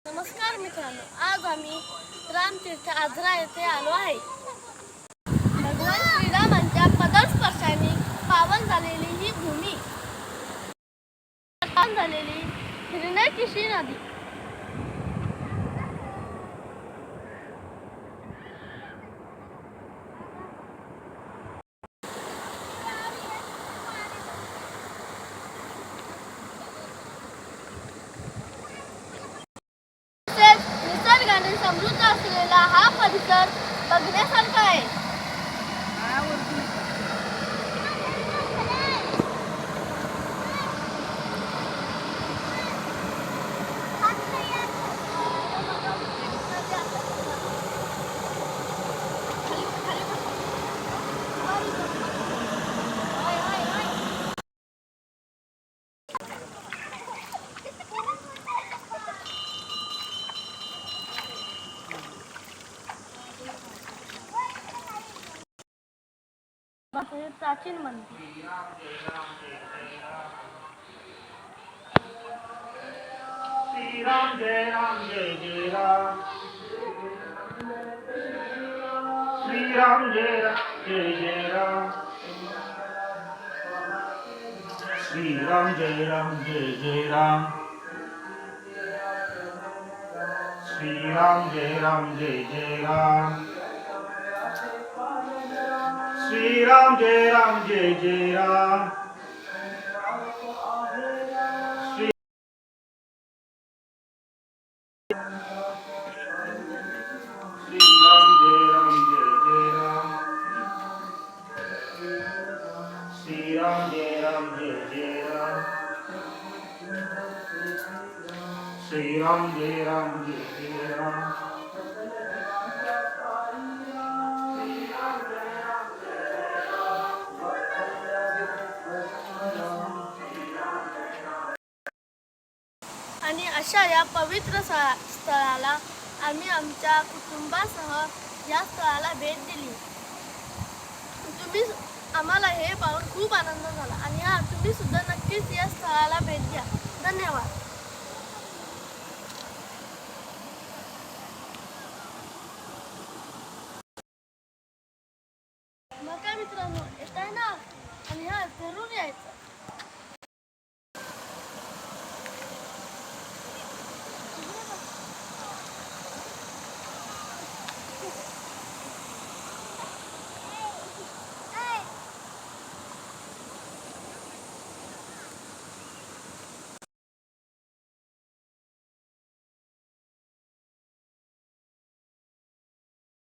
नमस्कार मित्रांनो, आज आम्ही रामतीर्थ आजरा येथे आलो आहे. भगवान श्रीरामांच्या पदस्पर्शाने पावन झालेली ही भूमी, पावन झालेली हिरण्यकेशी नदी. निसर्गाने समृद्ध असलेला हा परिसर बघण्यासारखा आहे. प्राचीन मंदिर. श्री राम जय जय राम. श्री राम जय जय राम. श्री राम जय जय राम. श्री राम जय जय राम. श्री राम जय जय राम. श्री राम जय जय राम. श्री राम जय जय राम. आणि अशा या पवित्र स्थळाला आम्ही आमच्या कुटुंबासह या स्थळाला भेट दिली. आम्हाला हे पाहून खूप आनंद झाला आणि तुम्ही सुद्धा नक्कीच या स्थळाला भेट द्या. धन्यवाद.